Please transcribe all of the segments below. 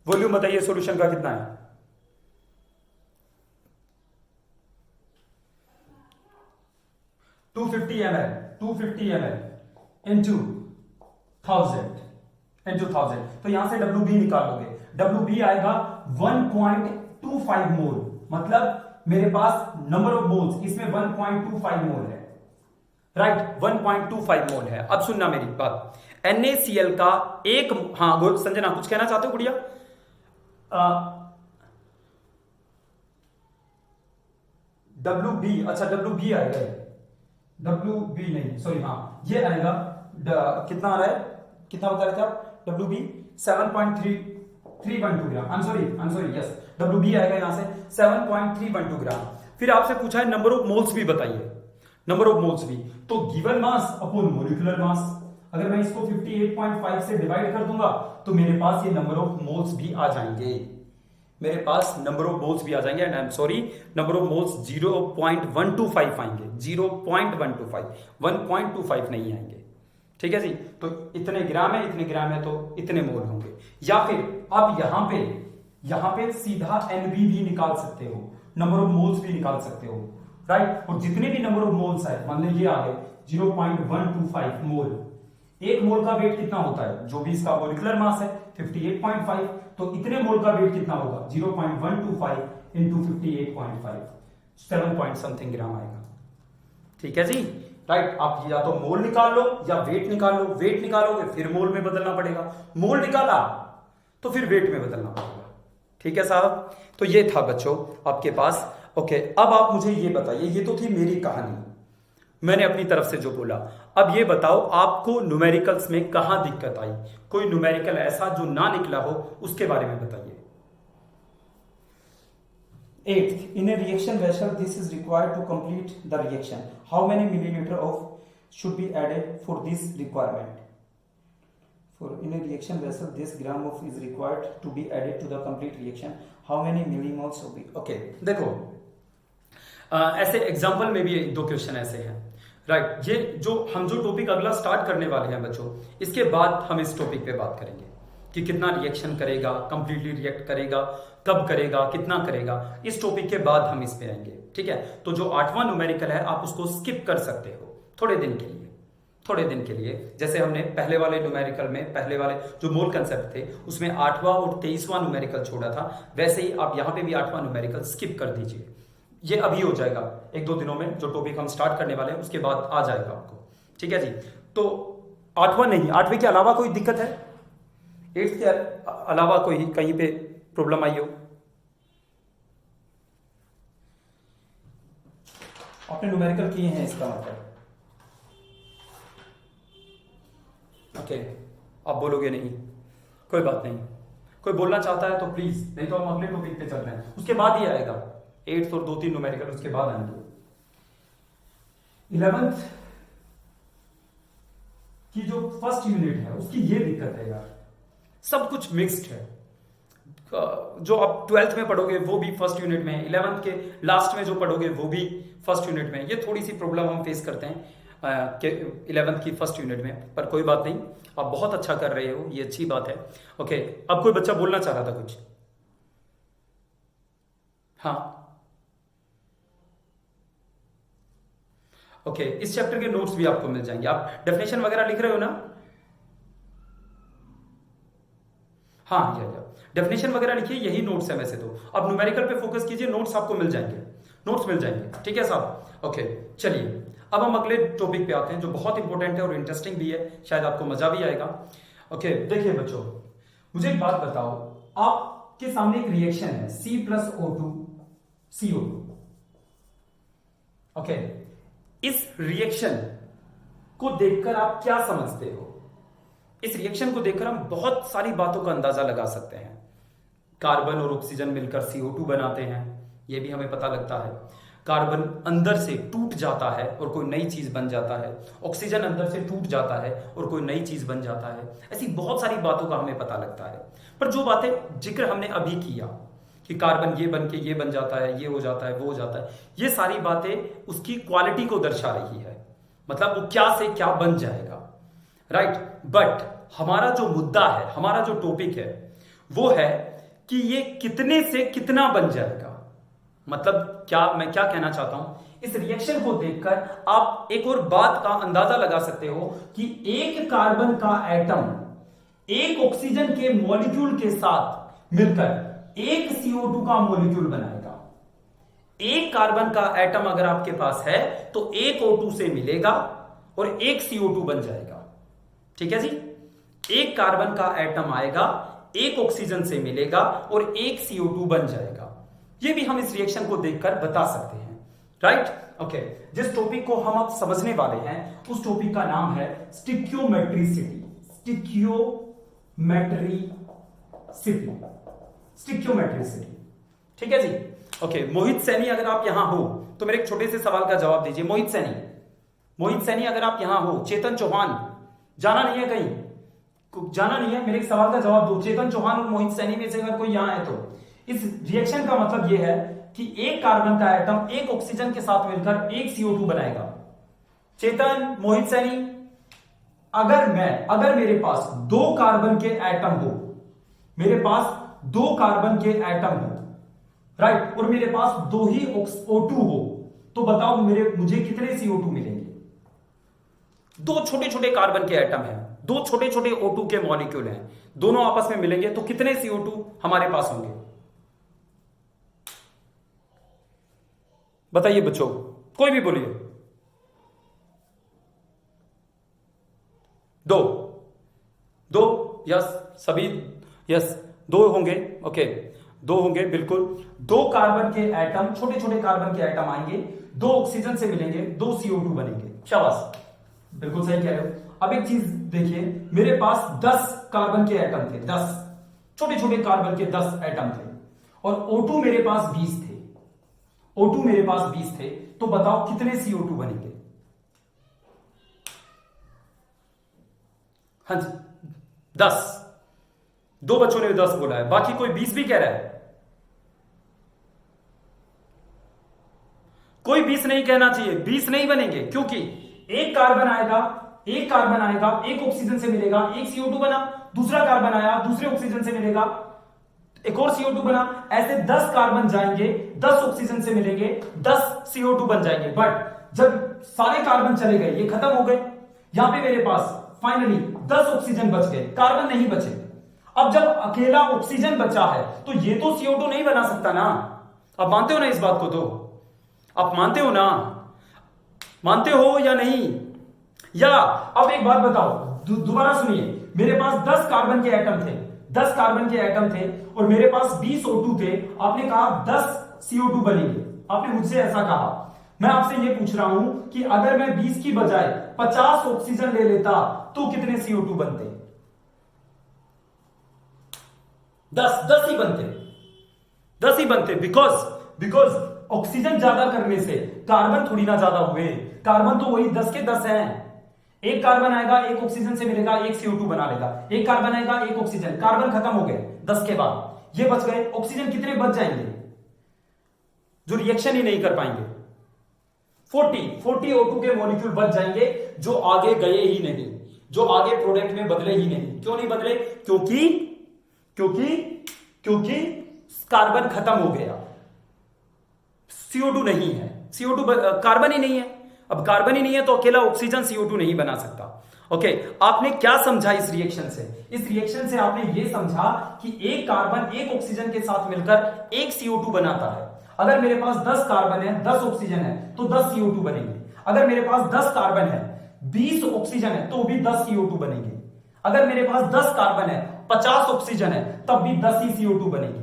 Volume बताइए solution का कितना है? 250 ml, 250 ml इंटू 1000 तो यहां से WB निकालोगे, WB आएगा 1.25 मोल, मतलब मेरे पास नंबर ऑफ मोल्स इसमें 1.25 मोल है, राइट 1.25 मोल है। अब सुनना मेरी बात, NaCl का एक, हाँ संजना कुछ कहना चाहते हो गुड़िया? WB, अच्छा WB आएगा, WB नहीं सॉरी, हाँ ये आएगा कितना आ रहा है, कितना बता रहे थे आप? WB 7.312 gram, I am sorry yes, WB आएगा यहां से 7.312 ग्राम। फिर आपसे पूछा है नंबर ऑफ मोल्स भी बताइए, नंबर ऑफ मोल्स भी, तो given mass upon molecular mass, अगर मैं इसको 58.5 से डिवाइड कर दूंगा तो मेरे पास ये नंबर ऑफ मोल्स भी आ जाएंगे, मेरे पास नंबर ऑफ मोल्स भी आ जाएंगे, and I am sorry number of moles 0.125 आएंगे, 0.125, 1.25 नहीं आएंगे, ठीक है जी। तो इतने ग्राम है, इतने ग्राम है तो इतने मोल होंगे। या फिर आप यहां पे सीधा NB भी निकाल सकते हो, नंबर ऑफ मोल्स भी निकाल सकते हो, राइट। और जितने भी नंबर ऑफ मोल्स है, मान लो ये आ गए 0.125 मोल, एक मोल का वेट कितना होता है, जो भी इसका मोलिकुलर मास है 58.5, तो इतने मोल का वेट कितना होगा 0.125 इंटू 58.5, 7 पॉइंट समथिंग ग्राम आएगा, ठीक है जी, राइट। आप या तो मोल निकाल लो या वेट निकाल लो, वेट निकालोगे फिर मोल में बदलना पड़ेगा, मोल निकाला तो फिर वेट में बदलना पड़ेगा, ठीक है साहब। तो ये था बच्चों आपके पास, ओके। अब आप मुझे ये बताइए, ये तो थी मेरी कहानी, मैंने अपनी तरफ से जो बोला, अब ये बताओ आपको न्यूमेरिकल्स में कहां दिक्कत आई, कोई न्यूमेरिकल ऐसा जो ना निकला हो उसके बारे में बताइए। 8th, in a reaction vessel, this is required to complete the reaction. How many milliliter of should be added for this requirement? For in a reaction vessel, this gram of is required to be added to the complete reaction. How many millimoles of it? Okay देखो, ऐसे example में भी दो question ऐसे हैं, right. ये जो topic अगला स्टार्ट करने वाले हैं बच्चों, इसके बाद हम इस टॉपिक पे बात करेंगे कि कितना रिएक्शन करेगा, कंप्लीटली रिएक्ट करेगा, कब करेगा, कितना करेगा, इस टॉपिक के बाद हम इस पे आएंगे, ठीक है। तो जो 8वां न्यूमेरिकल है आप उसको स्किप कर सकते हो थोड़े दिन के लिए, थोड़े दिन के लिए, जैसे हमने पहले वाले न्यूमेरिकल में, पहले वाले जो मोल कंसेप्ट थे उसमें 8वां और 23वां न्यूमेरिकल छोड़ा था, वैसे ही आप यहां पे भी 8वां न्यूमेरिकल स्किप कर दीजिए, ये अभी हो जाएगा 1-2 दिनों में, जो टॉपिक हम स्टार्ट करने वाले हैं उसके बाद आ जाएगा आपको, ठीक है जी। तो 8वां नहीं, 8वें के अलावा कोई दिक्कत है, 8th के अलावा कोई कहीं पे प्रॉब्लम आई हो? आपने न्यूमेरिकल किए हैं इसका मतलब, ओके आप बोलोगे नहीं, कोई बात नहीं, कोई बोलना चाहता है तो प्लीज, नहीं तो हम अगले टॉपिक पे चल रहे हैं, उसके बाद ही आएगा 8th और 2-3 न्यूमेरिकल उसके बाद आएंगे। 11th की जो फर्स्ट यूनिट है उसकी ये दिक्कत है यार, सब कुछ मिक्स्ड है, जो आप 12th में पढ़ोगे वो भी फर्स्ट यूनिट में, 11th के लास्ट में जो पढ़ोगे वो भी फर्स्ट यूनिट में, ये थोड़ी सी प्रॉब्लम हम फेस करते हैं कि 11th की फर्स्ट यूनिट में, पर कोई बात नहीं, आप बहुत अच्छा कर रहे हो, ये अच्छी बात है, ओके। अब कोई बच्चा बोलना चाह रहा था कुछ? हाँ ओके, इस चैप्टर के नोट्स भी आपको मिल जाएंगे, आप डेफिनेशन वगैरह लिख रहे हो ना? हाँ या डेफिनेशन वगैरह लिखिए, यही नोट्स है वैसे तो, अब न्यूमेरिकल पे फोकस कीजिए, नोट्स आपको मिल जाएंगे, नोट्स मिल जाएंगे, ठीक है साहब, ओके। चलिए अब हम अगले टॉपिक पे आते हैं जो बहुत इंपॉर्टेंट है और इंटरेस्टिंग भी है, शायद आपको मजा भी आएगा, ओके। देखिए बच्चों, मुझे एक बात बताओ, आपके सामने एक रिएक्शन है C+O2 CO2, ओके। इस रिएक्शन को देखकर आप क्या समझते हो? इस रिएक्शन को देखकर हम बहुत सारी बातों का अंदाजा लगा सकते हैं, कार्बन और ऑक्सीजन मिलकर CO2 बनाते हैं, यह भी हमें पता लगता है, कार्बन अंदर से टूट जाता है और कोई नई चीज बन जाता है, ऑक्सीजन अंदर से टूट जाता है और कोई नई चीज बन जाता है, ऐसी बहुत सारी बातों का हमें पता लगता है। पर जो बातें जिक्र हमने अभी किया कि कार्बन ये बन के ये बन जाता है, ये हो जाता है, वो हो जाता है, ये सारी बातें उसकी क्वालिटी को दर्शा रही है, मतलब वो क्या से क्या बन जाएगा, राइट। बट हमारा जो मुद्दा है, हमारा जो टॉपिक है वो है कि ये कितने से कितना बन जाएगा। मतलब मैं क्या कहना चाहता हूं, इस रिएक्शन को देखकर आप एक और बात का अंदाजा लगा सकते हो कि एक कार्बन का एटम एक ऑक्सीजन के मॉलिक्यूल के साथ मिलकर एक CO2 का मॉलिक्यूल बनाएगा। एक कार्बन का एटम अगर आपके पास है तो एक O2 से मिलेगा और एक CO2 बन जाएगा। ठीक है जी, एक कार्बन का एटम आएगा, एक ऑक्सीजन से मिलेगा और एक CO2 बन जाएगा। यह भी हम इस रिएक्शन को देखकर बता सकते हैं। Right, okay. जिस टॉपिक को हम अब समझने वाले हैं उस टॉपिक का नाम है स्टिक्योमेट्रिसिटी। स्टिक्योमेट्रिसिटी, ठीक है जी। ओके, मोहित सैनी अगर आप यहां हो तो मेरे एक छोटे से सवाल का जवाब दीजिए। मोहित सैनी अगर आप यहां हो। चेतन चौहान, जाना नहीं है कहीं, जाना नहीं है, मेरे एक सवाल का जवाब दो। चेतन चौहान और मोहित सैनी में से अगर कोई यहां है तो इस रिएक्शन का मतलब यह है कि एक कार्बन का एटम एक ऑक्सीजन के साथ मिलकर एक CO2 बनाएगा। चेतन, मोहित सैनी, अगर मेरे पास दो कार्बन के एटम हो, मेरे पास दो कार्बन के एटम हो, राइट, और मेरे पास दो ही O2 हो, तो बताओ मुझे कितने CO2 मिलेंगे। दो छोटे छोटे कार्बन के एटम हैं, दो छोटे छोटे O2 के मॉलिक्यूल हैं, दोनों आपस में मिलेंगे तो कितने CO2 हमारे पास होंगे। बताइए बच्चों, कोई भी बोलिए। दो, यस, सभी यस, दो होंगे। ओके, दो होंगे, बिल्कुल। दो कार्बन के एटम, छोटे छोटे कार्बन के एटम आएंगे, दो ऑक्सीजन से मिलेंगे, दो CO2 बनेंगे। शाबाश, बिल्कुल सही कह रहे हो। अब एक चीज देखिए, मेरे पास 10 कार्बन के एटम थे, 10 छोटे छोटे कार्बन के 10 एटम थे और O2 मेरे पास 20 थे। O2 मेरे पास 20 थे, तो बताओ कितने CO2 बनेंगे। हाँ जी, 10। दो बच्चों ने 10 बोला है, बाकी कोई 20 भी कह रहा है। कोई 20 नहीं कहना चाहिए, 20 नहीं बनेंगे, क्योंकि एक कार्बन आएगा, एक ऑक्सीजन से मिलेगा, एक CO2 बना, दूसरा कार्बन आया, दूसरे ऑक्सीजन से मिलेगा, एक और CO2 बना, ऐसे 10 कार्बन जाएंगे, 10 ऑक्सीजन से मिलेंगे, 10 CO2 बन जाएंगे। बट जब सारे कार्बन चले गए, ये खत्म हो गए, यहां पे मेरे पास फाइनली 10 ऑक्सीजन बच गए, कार्बन नहीं बचे। अब जब अकेला ऑक्सीजन बचा है तो ये तो CO2 नहीं बना सकता ना। आप मानते हो ना इस बात को? तो आप मानते हो ना, मानते हो या नहीं? या अब एक बात बताओ, दोबारा सुनिए, मेरे पास 10 कार्बन के एटम थे, 10 कार्बन के एटम थे और मेरे पास 20 O2 थे। आपने कहा 10 CO2 बनेंगे, आपने मुझसे ऐसा कहा। मैं आपसे ये पूछ रहा हूं कि अगर मैं 20 की बजाय 50 ऑक्सीजन ले लेता तो कितने CO2 बनते? 10 ही बनते, 10 ही बनते। बिकॉज ऑक्सीजन ज्यादा करने से कार्बन थोड़ी ना ज्यादा हुए, कार्बन तो वही 10 के 10 हैं। एक कार्बन आएगा, एक ऑक्सीजन से मिलेगा, एक CO2 बना लेगा, एक कार्बन आएगा, एक ऑक्सीजन, कार्बन खत्म हो गए 10 के बाद, ये बच गए। ऑक्सीजन कितने बच जाएंगे जो रिएक्शन ही नहीं कर पाएंगे? 40 O2 के मॉलिक्यूल बच जाएंगे जो आगे गए ही नहीं, जो आगे प्रोडक्ट में बदले ही नहीं। क्यों नहीं बदले? क्योंकि कार्बन खत्म हो गया, CO2 नहीं है, CO2 कार्बन ही नहीं है। अब कार्बन ही नहीं है तो अकेला ऑक्सीजन CO2 नहीं बना सकता। ओके, आपने क्या समझा इस रिएक्शन से? इस रिएक्शन से आपने यह समझा कि एक कार्बन एक ऑक्सीजन के साथ मिलकर एक CO2 बनाता है। अगर मेरे पास 10 कार्बन है, 10 ऑक्सीजन है तो 10 CO2 बनेंगे। अगर मेरे पास 10 कार्बन है, 20 ऑक्सीजन है तो भी 10 CO2 बनेंगे। अगर मेरे पास 10 कार्बन है, 50 ऑक्सीजन है, तब भी 10 ही CO2 बनेंगे।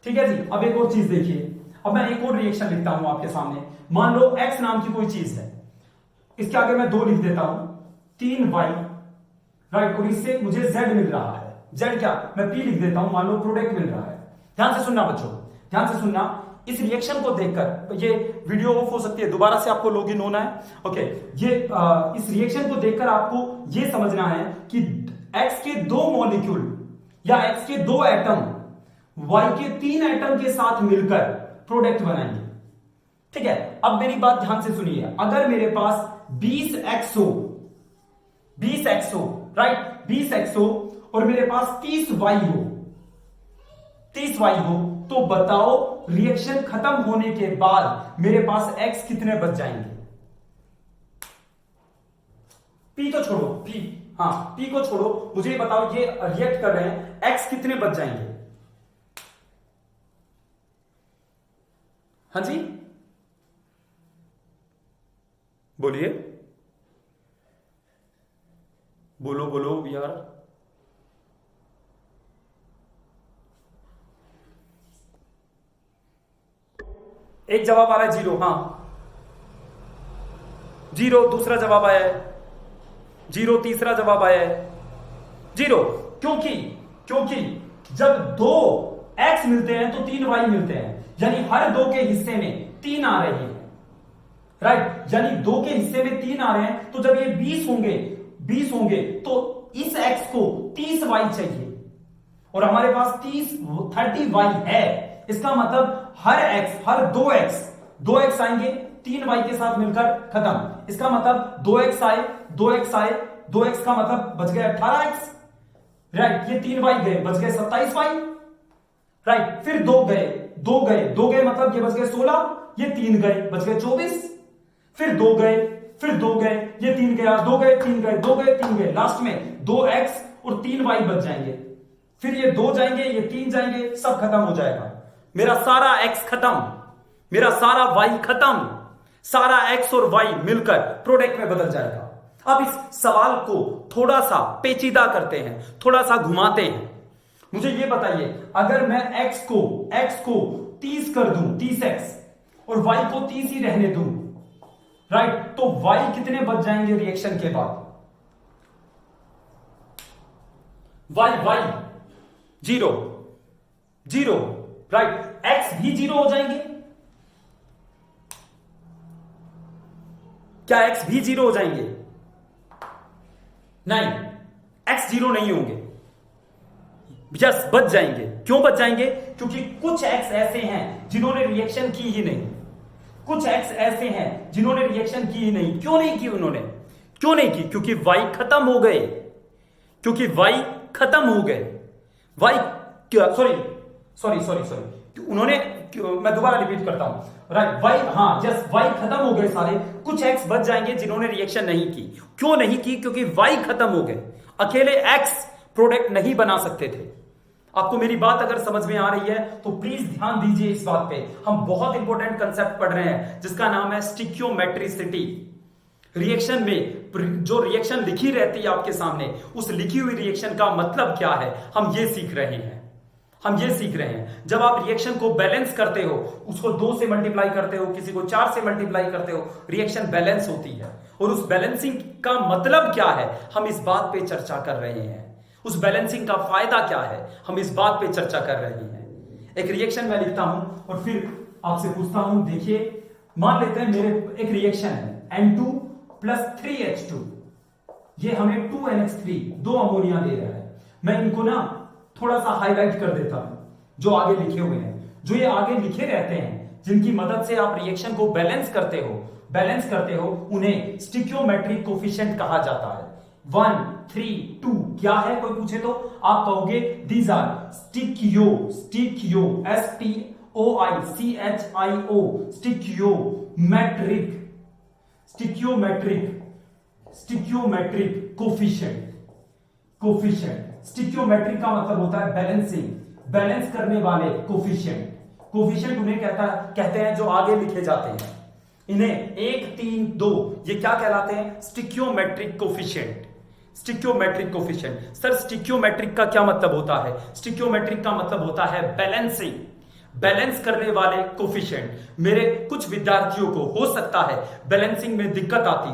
ठीक है जी। अब एक और चीज देखिए, अब मैं एक और रिएक्शन लिखता हूं आपके सामने। मान लो X नाम की कोई चीज है, इसके आगे मैं 2 लिख देता हूं, 3Y, राइट, और इससे मुझे Z मिल रहा है। Z क्या? मैं P लिख देता हूं, मान लो प्रोडक्ट मिल रहा है। ध्यान से सुनना बच्चों, ध्यान से सुनना। इस रिएक्शन को देखकर, ये वीडियो ऑफ हो सकती है, दोबारा से आपको लॉगिन होना है। ओके, इस रिएक्शन को देखकर आपको यह समझना है कि X के 2 मॉलिक्यूल या X के 2 एटम Y के 3 एटम के साथ मिलकर प्रोडक्ट बनाएंगे। ठीक है, अब मेरी बात ध्यान से सुनिए। अगर मेरे पास 20X हो, राइट, 20X हो और मेरे पास 30Y हो, 30y हो, तो बताओ रिएक्शन खत्म होने के बाद मेरे पास x कितने बच जाएंगे? p तो छोड़ो, p, हाँ p को छोड़ो, मुझे ये बताओ ये रिएक्ट कर रहे हैं, x कितने बच जाएंगे? हाँ जी बोलिए, बोलो बोलो यार। एक जवाब आ रहा है 0, हाँ 0, दूसरा जवाब आया है 0, तीसरा जवाब आया है 0। क्योंकि क्योंकि जब दो x मिलते हैं तो 3y मिलते हैं, यानी हर दो के हिस्से में 3 आ रहे हैं, राइट, यानी दो के हिस्से में 3 आ रहे हैं, तो जब ये 20 होंगे तो इस x को 30y चाहिए और हमारे पास 30y है। इसका मतलब हर 2x आएंगे 3y के साथ मिलकर खत्म। इसका मतलब 2x आए 2x का मतलब बच गया 18x, राइट, ये 3y गए बच गए 27y, राइट, फिर 2 गए मतलब ये बच गए 16, ये 3 गए बच गए 24, फिर 2 गए ये 3 गया, 2 गए 3 गए, 2 गए 3 गए, लास्ट में 2x और 3y बच जाएंगे, फिर ये 2 जाएंगे ये 3 जाएंगे, सब खत्म हो जाएगा। मेरा सारा x खत्म, मेरा सारा y खत्म, सारा x और y मिलकर प्रोडक्ट में बदल जाएगा। अब इस सवाल को थोड़ा सा पेचीदा करते हैं, थोड़ा सा घुमाते हैं। मुझे ये बताइए, अगर मैं x को 30 कर दूं, 30x, और y को 30 ही रहने दूं, राइट, तो y कितने बच जाएंगे रिएक्शन के बाद? y 0, राइट, x भी 0 हो जाएंगे। क्या x भी 0 हो जाएंगे? नहीं, x 0 नहीं होंगे, यस बच जाएंगे। क्यों बच जाएंगे? क्योंकि कुछ x ऐसे हैं जिन्होंने रिएक्शन की ही नहीं, कुछ x ऐसे हैं जिन्होंने रिएक्शन की ही नहीं। क्यों नहीं की उन्होंने? क्यों नहीं की? क्योंकि y खत्म हो गए, क्योंकि y खत्म हो गए। y सॉरी उन्होंने, मैं दोबारा रिपीट करता हूं, राइट, y खत्म हो गए सारे, कुछ x बच जाएंगे जिन्होंने रिएक्शन नहीं की। क्यों नहीं की? क्योंकि y खत्म हो गए, अकेले x प्रोडक्ट नहीं बना सकते थे। आपको मेरी बात अगर समझ में आ रही है तो प्लीज ध्यान दीजिए इस बात पे। हम बहुत इंपॉर्टेंट कंसेप्ट पढ़ रहे हैं जिसका नाम है स्टिक्योमेट्रिसिटी। रिएक्शन में जो रिएक्शन लिखी रहती है आपके सामने, उस लिखी हुई रिएक्शन का मतलब क्या है, हम ये सीख रहे हैं। जब आप रिएक्शन को बैलेंस करते हो, उसको 2 से मल्टीप्लाई करते हो, किसी को 4 से मल्टीप्लाई करते हो, रिएक्शन बैलेंस होती है। और उस बैलेंसिंग का मतलब क्या है, हम इस बात पे चर्चा कर रहे हैं। उस बैलेंसिंग का फायदा क्या है, हम इस बात पे चर्चा कर रहे हैं। एक रिएक्शन मैं लिखता हूं और फिर आपसे पूछता हूं, देखिए मान लेते हैं मेरे एक रिएक्शन है N2 + 3H2, ये हमें 2NH3 2 अमोनिया दे रहा है। मैं इनको ना थोड़ा सा हाईलाइट कर देता हूं, जो आगे लिखे हुए हैं, जो ये आगे लिखे रहते हैं, जिनकी मदद से आप रिएक्शन को बैलेंस करते हो, उन्हें स्टिक्योमेट्रिक कोफिशिएंट कहा जाता है। 1, 3, 2 क्या है, कोई पूछे तो आप कहोगे दीज आर स्टिक्योमेट्रिक, स्टिक्योमेट्रिक कोफिशिएंट। स्टिक्योमेट्रिक का मतलब होता है बैलेंस करने वाले कोफिशिएंट उन्हें कहते हैं जो आगे लिखे जाते हैं। इन्हें 1, 3, 2 ये क्या कहलाते हैं? स्टिक्योमेट्रिक कोफिशिएंट। सर स्टिक्योमेट्रिक का क्या मतलब होता है? स्टिक्योमेट्रिक का मतलब होता है बैलेंस करने वाले कोफिशिएंट। मेरे कुछ विद्यार्थियों को हो सकता है बैलेंसिंग में दिक्कत आती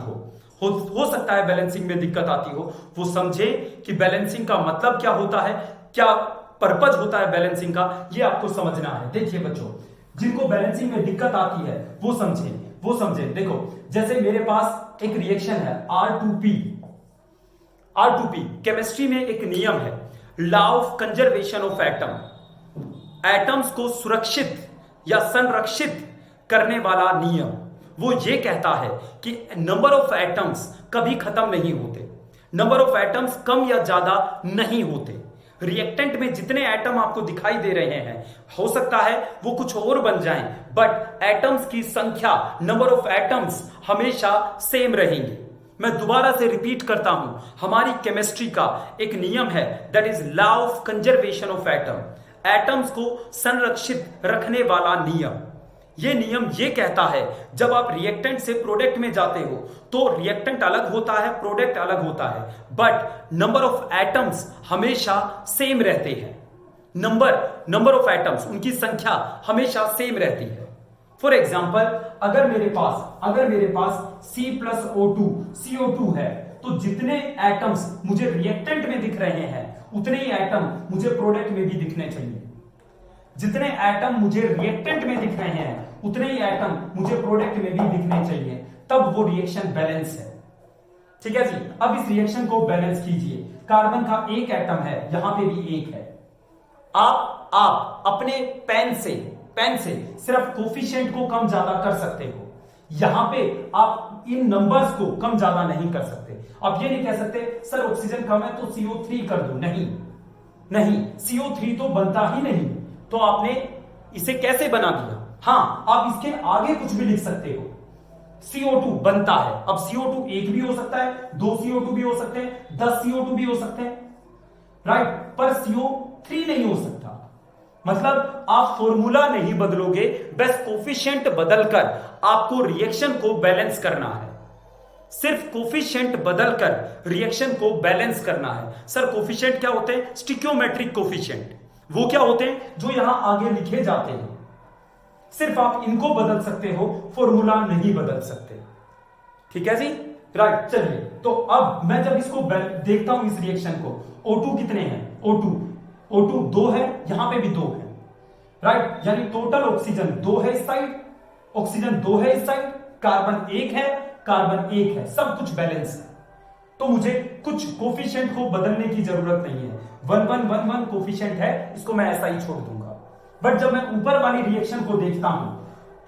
हो सकता है बैलेंसिंग में दिक्कत आती हो, वो समझे कि बैलेंसिंग का मतलब क्या होता है, क्या पर्पज होता है बैलेंसिंग का, ये आपको समझना है। देखिए बच्चों, जिनको बैलेंसिंग में दिक्कत आती है वो समझे। देखो जैसे मेरे पास एक रिएक्शन है R2P। केमिस्ट्री में एक नियम है, law of conservation of atoms को सुरक्षित या संरक्षित करने वाला नियम। वो ये कहता है कि नंबर ऑफ एटम्स कभी खत्म नहीं होते, नंबर ऑफ एटम्स कम या ज्यादा नहीं होते, रिएक्टेंट में जितने एटम आपको दिखाई दे रहे हैं, हो सकता है वो कुछ और बन जाएं, बट एटम्स की संख्या, नंबर ऑफ एटम्स हमेशा सेम रहेंगी। मैं दोबारा से रिपीट करता हूं, हमारी केमिस्ट्री का एक नियम है, that is law of conservation of atom, atoms को संरक्षित रखने वाला नियम। यह नियम ये कहता है, जब आप रिएक्टेंट से प्रोडक्ट में जाते हो तो रिएक्टेंट अलग होता है, प्रोडक्ट अलग होता है, बट नंबर ऑफ एटम्स हमेशा सेम रहते हैं। नंबर ऑफ एटम्स, उनकी संख्या हमेशा सेम रहती है। फॉर एग्जाम्पल, अगर मेरे पास C+O2 CO2 है, तो जितने एटम्स मुझे रिएक्टेंट में दिख रहे हैं उतने ही एटम मुझे प्रोडक्ट में भी दिखने चाहिए। जितने एटम मुझे रिएक्टेंट में दिख रहे हैं उतने ही एटम मुझे प्रोडक्ट में भी दिखने चाहिए, तब वो रिएक्शन बैलेंस है। ठीक है जी। अब इस रिएक्शन को बैलेंस कीजिए। कार्बन का एक एटम है, यहां पे भी एक है। आप अपने पेन से सिर्फ कोफिशिएंट को कम ज्यादा कर सकते हो। यहां पे आप इन नंबर्स को कम ज्यादा नहीं कर सकते। आप ये नहीं कह सकते सर ऑक्सीजन कम है तो CO3 कर दो, नहीं, CO3 तो बनता ही नहीं, तो आपने इसे कैसे बना दिया? हां, आप इसके आगे कुछ भी लिख सकते हो। CO2 बनता है, अब CO2 एक भी हो सकता है, 2 CO2 भी हो सकते हैं, 10 CO2 भी हो सकते हैं, राइट, पर CO3 नहीं हो सकता। मतलब आप फॉर्मूला नहीं बदलोगे, बस कोफिशिएंट बदलकर आपको रिएक्शन को बैलेंस करना है। सिर्फ कोफिशिएंट बदलकर रिएक्शन को बैलेंस करना है। सर कोफिशिएंट क्या होते हैं? स्टिक्योमेट्रिक कोफिशिएंट। वो क्या होते हैं? जो यहां आगे लिखे जाते हैं। सिर्फ आप इनको बदल सकते हो, फॉर्मूला नहीं बदल सकते। ठीक है जी, राइट। चलिए, तो अब मैं जब इसको देखता हूं, इस रिएक्शन को, O2 कितने हैं? O2 2 है, यहां पे भी 2 है, राइट, यानी टोटल ऑक्सीजन 2 है इस साइड, ऑक्सीजन 2 है इस साइड, कार्बन 1 है, कार्बन 1 है, सब कुछ बैलेंस है। तो मुझे कुछ कोफिशिएंट को बदलने की जरूरत नहीं है। 1111 कोफिशिएंट है, इसको मैं ऐसा ही छोड़ दूंगा। बट जब मैं ऊपर वाली रिएक्शन को देखता हूं,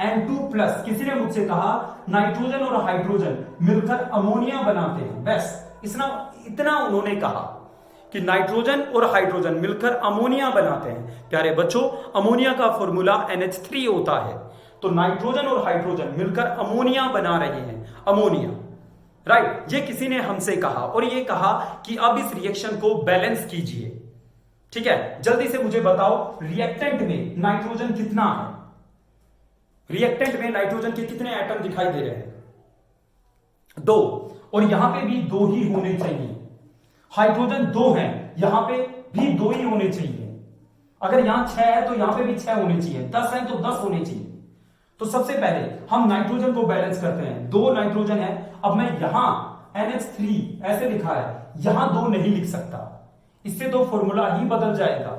N2+, किसी ने मुझसे कहा नाइट्रोजन और हाइड्रोजन मिलकर अमोनिया बनाते हैं। बस इतना उन्होंने कहा कि नाइट्रोजन और हाइड्रोजन मिलकर अमोनिया बनाते हैं। प्यारे बच्चों, अमोनिया का फॉर्मूला NH3 होता है। तो नाइट्रोजन और हाइड्रोजन मिलकर अमोनिया बना रहे हैं, अमोनिया, राइट। ये किसी ने हमसे कहा और ये कहा कि अब इस रिएक्शन को बैलेंस कीजिए। ठीक है, जल्दी से मुझे बताओ, रिएक्टेंट में नाइट्रोजन कितना है? रिएक्टेंट में नाइट्रोजन के कितने एटम दिखाई दे रहे हैं? 2, और यहां पे भी 2 ही होने चाहिए। हाइड्रोजन 2 है, यहां पे भी 2 ही होने चाहिए। अगर यहां 6 है तो यहां पे भी 6 होने चाहिए, 10 है तो 10 होने चाहिए। तो सबसे पहले हम नाइट्रोजन को बैलेंस करते हैं। 2 नाइट्रोजन है, अब मैं यहां NH3 ऐसे लिखा है, यहां 2 नहीं लिख सकता, इससे तो फॉर्मूला ही बदल जाएगा,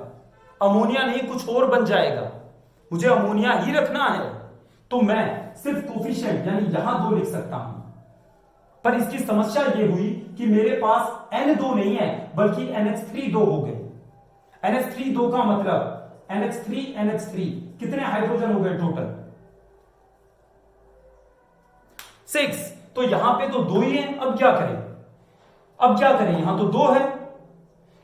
अमोनिया नहीं कुछ और बन जाएगा। मुझे अमोनिया ही रखना है, तो मैं सिर्फ कोफिशिएंट यानी यहां 2 लिख सकता हूं। पर इसकी समस्या यह हुई कि मेरे पास N2 नहीं है, बल्कि NH3 2 हो गए। NH3 2 का मतलब NH3 कितने हाइड्रोजन हो गए टोटल? 6। तो यहां पे तो 2 ही है। अब क्या करें? यहां तो 2 है,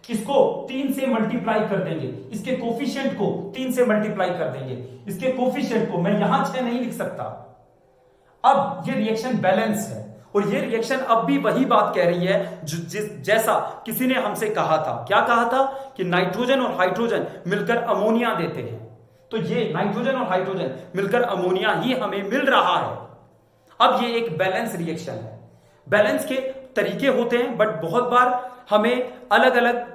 इसको 3 से मल्टीप्लाई कर देंगे, इसके कोफिशिएंट को 3 से मल्टीप्लाई कर देंगे, इसके कोफिशिएंट को मैं यहां 6 नहीं लिख सकता। अब ये रिएक्शन बैलेंस है, और ये रिएक्शन अब भी वही बात कह रही है जैसा किसी ने हमसे कहा था। क्या कहा था? कि नाइट्रोजन और हाइड्रोजन मिलकर अमोनिया देते हैं। तो ये नाइट्रोजन और हाइड्रोजन मिलकर अमोनिया ही हमें मिल रहा है। अब ये एक बैलेंस रिएक्शन है। बैलेंस के तरीके होते हैं, बट बहुत बार हमें अलग अलग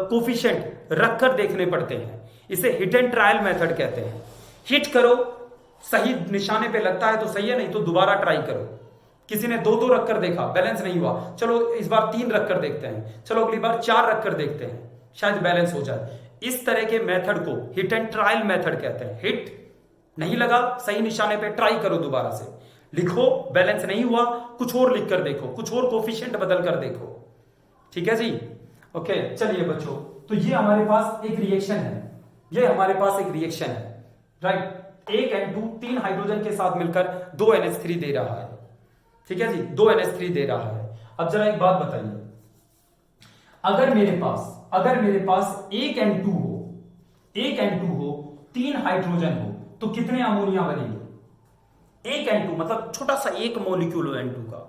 कोफिशिएंट रखकर देखने पड़ते हैं। इसे हिट एंड ट्रायल मेथड कहते हैं। हिट करो, सही निशाने पे लगता है तो सही है, नहीं तो दोबारा ट्राई करो। किसी ने 2 रखकर देखा, बैलेंस नहीं हुआ, चलो इस बार 3 रखकर देखते हैं, चलो अगली बार 4 रखकर देखते हैं, शायद बैलेंस हो जाए। इस तरह के मेथड को हिट एंड ट्रायल मेथड कहते हैं। हिट नहीं लगा सही निशाने पे, ट्राई करो दोबारा से, लिखो, बैलेंस नहीं हुआ, कुछ और लिख कर देखो, कुछ और कोफिशिएंट बदल कर देखो। ठीक है जी, ओके। चलिए बच्चों, तो ये हमारे पास एक रिएक्शन है, राइट। 1 N2 3 हाइड्रोजन के साथ मिलकर 2 NH3 दे रहा है। ठीक है जी, 2 NH3 दे रहा है। अब जरा एक बात बताइए, अगर मेरे पास अगर मेरे पास एक N2 हो, 3 हाइड्रोजन हो, तो कितने अमोनिया बनेंगे? एक N2 मतलब छोटा सा एक मॉलिक्यूल हो N2 का,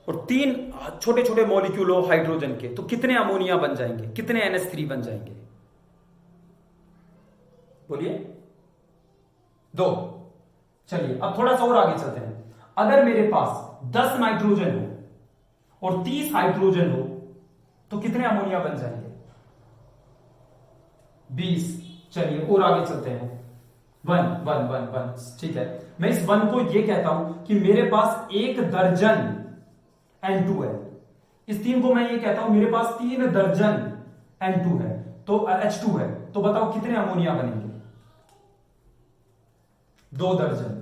और 3 छोटे छोटे मॉलिक्यूल हो हाइड्रोजन के, तो कितने अमोनिया बन जाएंगे, कितने NH3 बन जाएंगे? बोलिए। 2। चलिए अब थोड़ा सा और आगे चलते हैं। अगर मेरे पास 10 नाइट्रोजन हो और 30 हाइड्रोजन हो, तो कितने अमोनिया बन जाएंगे? 20। चलिए और आगे चलते हैं। 1 ठीक है। मैं इस 1 को ये कहता हूं कि मेरे पास 1 दर्जन N2 है। इस 3 को मैं ये कहता हूं मेरे पास 3 दर्जन N2 है, तो H2 है। तो बताओ कितने अमोनिया बनेंगे? 2 दर्जन।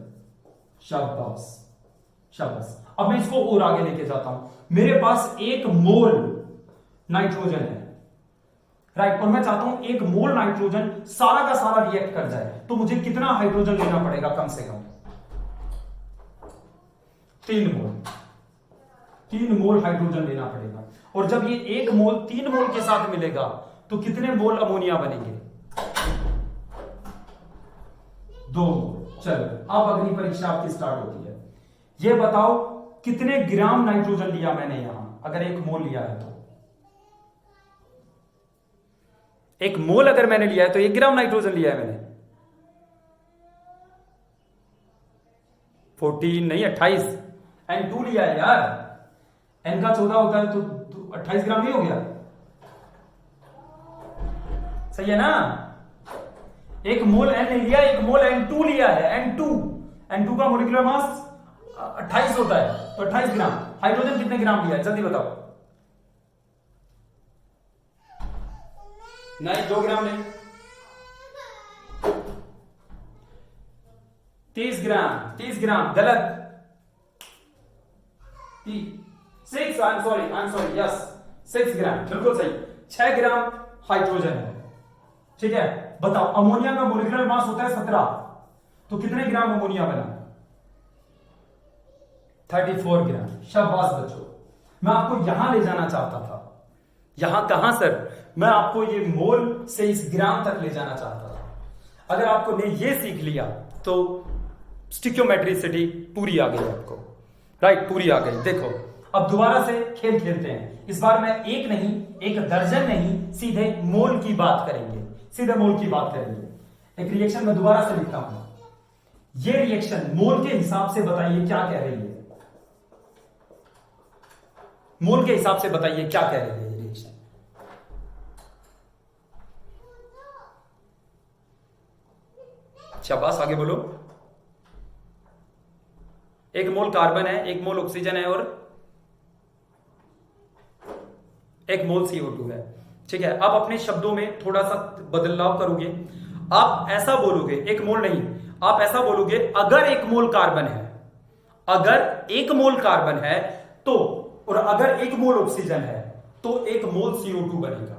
शाबाश शाबाश। अब मैं इसको और आगे लेके जाता हूं। मेरे पास 1 मोल नाइट्रोजन है, राइट, और मैं चाहता हूं 1 मोल नाइट्रोजन सारा का सारा रिएक्ट कर जाए, तो मुझे कितना हाइड्रोजन लेना पड़ेगा? कम से कम 3 मोल। 3 मोल हाइड्रोजन लेना पड़ेगा। और जब ये 1 मोल 3 मोल के साथ मिलेगा, तो कितने मोल अमोनिया बनेंगे? 2 मोल। चलो अब अगली परीक्षा आपकी स्टार्ट होती है। ये बताओ कितने ग्राम नाइट्रोजन लिया मैंने यहां, अगर 1 मोल लिया है तो? 1 मोल अगर मैंने लिया है तो 1 ग्राम नाइट्रोजन लिया है मैंने। 14 नहीं 28 N2 लिया है यार। N का 14 होता है तो 28 ग्राम नहीं हो गया? सही है ना? 1 मोल N नहीं लिया, 1 मोल N2 लिया है। N2 का मोलिकुलर मास 28 होता है, तो 28 ग्राम। हाइड्रोजन कितने ग्राम लिया है जल्दी बताओ? नहीं 2 ग्राम नहीं, 30 ग्राम गलत। 6 आई एम सॉरी यस 6 ग्राम बिल्कुल सही। 6 ग्राम हाइड्रोजन है, ठीक है। बताओ अमोनिया का मोलिकुलर मास होता है 17, तो कितने ग्राम अमोनिया बना? 34 ग्राम। शाबाश बच्चों, मैं आपको यहां ले जाना चाहता था। यहां कहां सर? मैं आपको ये मोल से इस ग्राम तक ले जाना चाहता था। अगर आपको ने ये सीख लिया तो स्टिक्योमेट्रिसिटी पूरी आ गई आपको, राइट, पूरी आ गई। देखो अब दोबारा से खेल खेलते हैं। इस बार मैं 1 नहीं 1 दर्जन नहीं, सीधे मोल की बात करेंगे, सीधे मोल की बात करेंगे। एक रिएक्शन में दोबारा से लिखता हूं। ये रिएक्शन मोल के हिसाब से बताइए क्या कह रही है? मोल के हिसाब से बताइए क्या कह रही है ये रिएक्शन? शाबाश, आगे बोलो। 1 मोल कार्बन है, 1 मोल ऑक्सीजन है और 1 मोल CO2 है, ठीक है। अब अपने शब्दों में थोड़ा सा बदलाव करोगे। आप ऐसा बोलोगे 1 मोल नहीं, आप ऐसा बोलोगे अगर 1 मोल कार्बन है, अगर 1 मोल कार्बन है तो, और अगर 1 मोल ऑक्सीजन है तो 1 मोल CO2 बनेगा।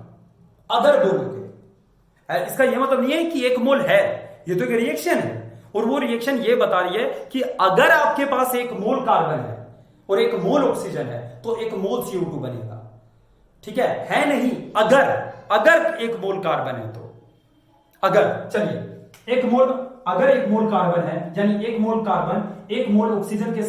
अगर बोलोगे, इसका यह मतलब नहीं है कि 1 मोल है, ये तो एक रिएक्शन है, और वो रिएक्शन ये बता रही है कि अगर आपके पास 1 मोल कार्बन है और 1 मोल ऑक्सीजन है तो 1 मोल CO2 बनेगा, ठीक है नहीं? अगर 1 मोल कार्बन है तो, अगर, चलिए 1 मोल, अगर 1 मोल कार्बन है यानी 1 मोल कार्बन 1 मोल ऑक्सीजन के साथ